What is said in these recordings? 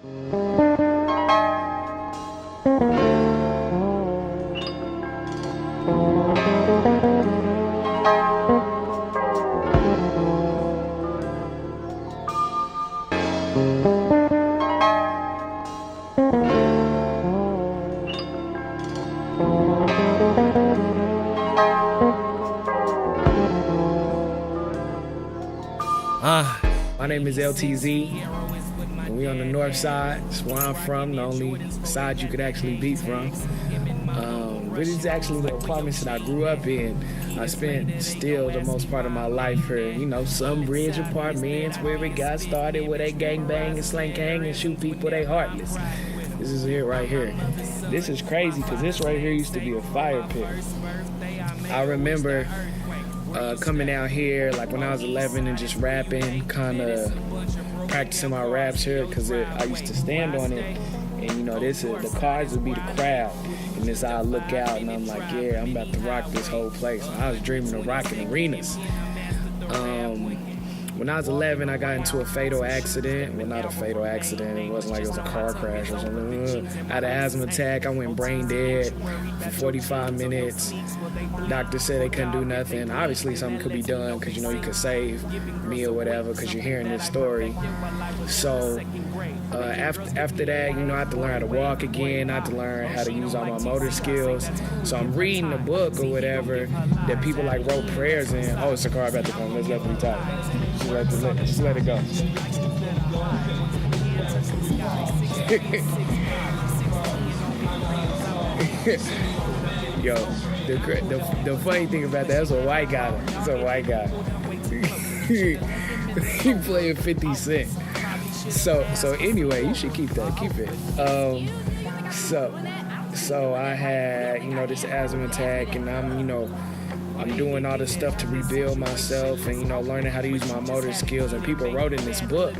My name is L.T.Z, and we on the north side. That's where I'm from, the only side you could actually be from. This is actually the apartments that I grew up in. I spent still the most part of my life here. You know, some bridge apartments where it got started, where they gang bang and slang gang and shoot people, they heartless. This is it right here. This is crazy because this right here used to be a fire pit. I remember coming out here like when I was 11 and just rapping, kind of practicing my raps here because I used to stand on it, and you know the cars would be the crowd, and this I look out and I'm like, yeah, I'm about to rock this whole place. I was dreaming of rocking arenas. When I was 11, I got into a fatal accident. Well, not a fatal accident. It wasn't like it was a car crash or something. I had an asthma attack. I went brain dead for 45 minutes. Doctor said they couldn't do nothing. Obviously, something could be done because, you know, you could save me or whatever because you're hearing this story. So after that, you know, I had to learn how to walk again. I had to learn how to use all my motor skills. So I'm reading a book or whatever that people like wrote prayers in. Oh, it's a car about to come. Let's let them talk. Just let it go. Yo, the funny thing about that's a white guy. It's a white guy. He playing 50 Cent. So anyway, you should keep that. Keep it. So I had, you know, this asthma attack, and I'm doing all this stuff to rebuild myself and, you know, learning how to use my motor skills. And people wrote in this book.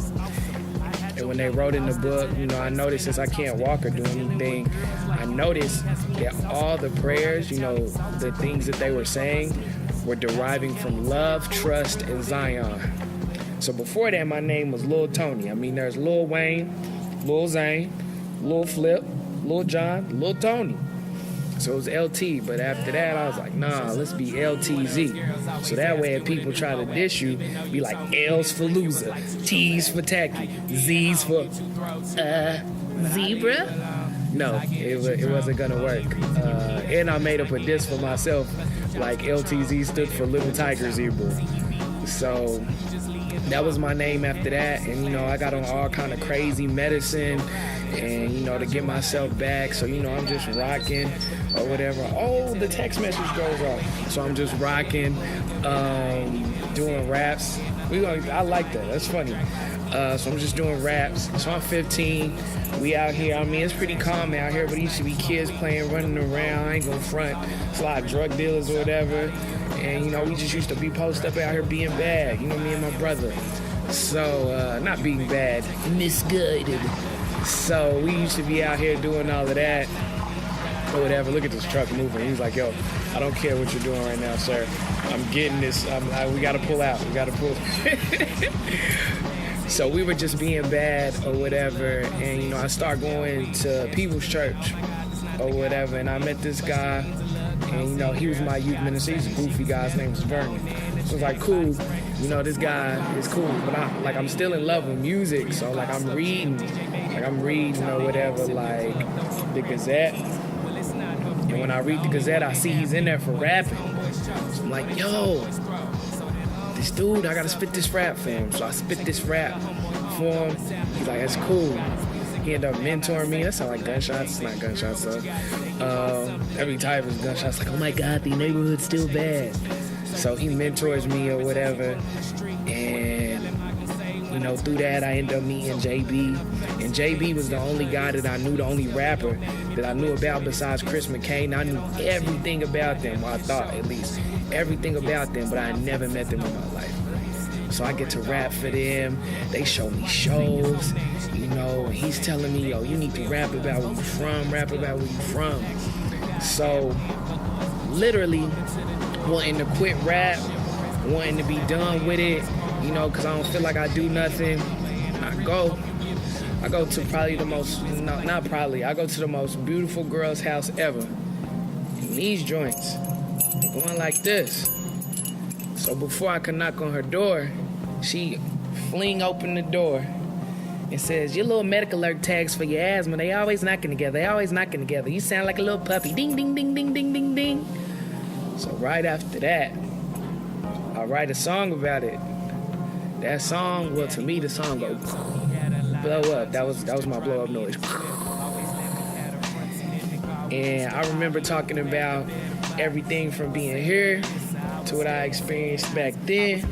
And when they wrote in the book, you know, I noticed since I can't walk or do anything, I noticed that all the prayers, you know, the things that they were saying were deriving from love, trust, and Zion. So before that, my name was Lil Tony. I mean, there's Lil Wayne, Lil Zane, Lil Flip, Lil John, Lil Tony. So it was LT, but after that, I was like, nah, let's be L.T.Z. So that way, if people try to diss you, be like, L's for loser, T's for tacky, Z's for, zebra? No, it wasn't gonna work. And I made up a diss for myself, like L.T.Z. stood for Little Tiger Zebra. So that was my name after that, and, you know, I got on all kind of crazy medicine, and, you know, to get myself back. So, you know, I'm just rocking or whatever. Oh, the text message goes off. So I'm just rocking, doing raps. I like that. That's funny. So I'm just doing raps. So I'm 15. We out here. I mean, it's pretty calm out here, but it used to be kids playing, running around. I ain't gonna front. It's a lot of drug dealers or whatever. And, you know, we just used to be posted up out here being bad. You know, me and my brother. So, not being bad, misguided. So we used to be out here doing all of that or whatever. Look at this truck moving. He's like, yo, I don't care what you're doing right now, sir. I'm getting this. We got to pull out. We got to pull. So we were just being bad or whatever. And, you know, I started going to People's Church or whatever. And I met this guy. And, you know, he was my youth minister. He's a goofy guy. His name was Vernon. So it's like, cool. You know, this guy is cool. But I'm still in love with music. So, like, I'm reading or whatever, like the Gazette. And when I read the Gazette, I see he's in there for rapping. So I'm like, yo, this dude, I gotta spit this rap for him. So I spit this rap for him. He's like, that's cool. He ended up mentoring me. That sounds like gunshots. It's not gunshots, though. Every time it's gunshots, like, oh my God, the neighborhood's still bad. So he mentors me or whatever. And, you know, through that, I ended up meeting JB. And JB was the only guy that I knew, the only rapper that I knew about besides Chris McCain. I knew everything about them, well, I thought at least. Everything about them, but I had never met them in my life. So I get to rap for them. They show me shows, you know, and he's telling me, yo, you need to rap about where you from, rap about where you from. So, literally, wanting to quit rap, wanting to be done with it, you know, because I don't feel like I do nothing. I go. I go to probably the most, no, not probably, I go to the most beautiful girl's house ever. And these joints, they're going like this. So before I can knock on her door, she fling open the door and says, your little medical alert tags for your asthma, they always knocking together, You sound like a little puppy, ding, ding, ding, ding, ding, ding, ding. So right after that, I write a song about it. That song, well, to me, the song goes blow up. That was my blow up noise. And I remember talking about everything from being here to what I experienced back then,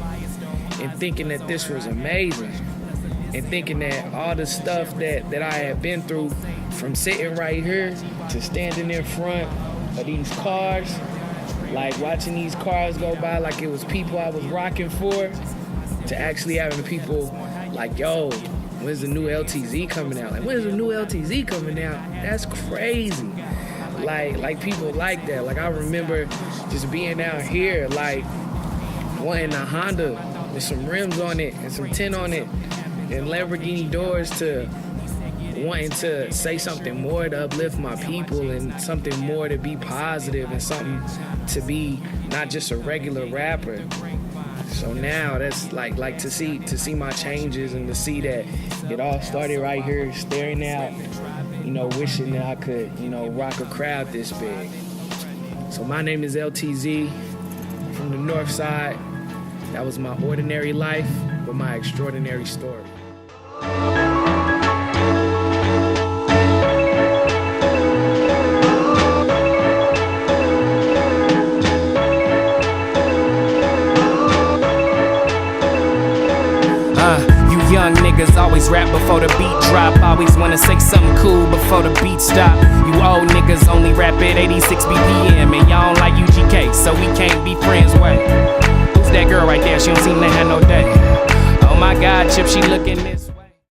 and thinking that this was amazing, and thinking that all the stuff that I had been through, from sitting right here to standing in front of these cars, like watching these cars go by like it was people I was rocking for, to actually having people like, yo, when's the new L.T.Z coming out? Like, when's the new L.T.Z coming out? That's crazy. Like people like that. Like, I remember just being out here, like, wanting a Honda with some rims on it and some tint on it and Lamborghini doors, to wanting to say something more to uplift my people and something more to be positive and something to be not just a regular rapper. So now that's like to see my changes, and to see that it all started right here, staring out, wishing that I could, rock a crowd this big. So my name is L.T.Z from the North Side. That was my ordinary life, but my extraordinary story. Young niggas always rap before the beat drop. Always wanna say something cool before the beat stop. You old niggas only rap at 86 BPM, and y'all don't like you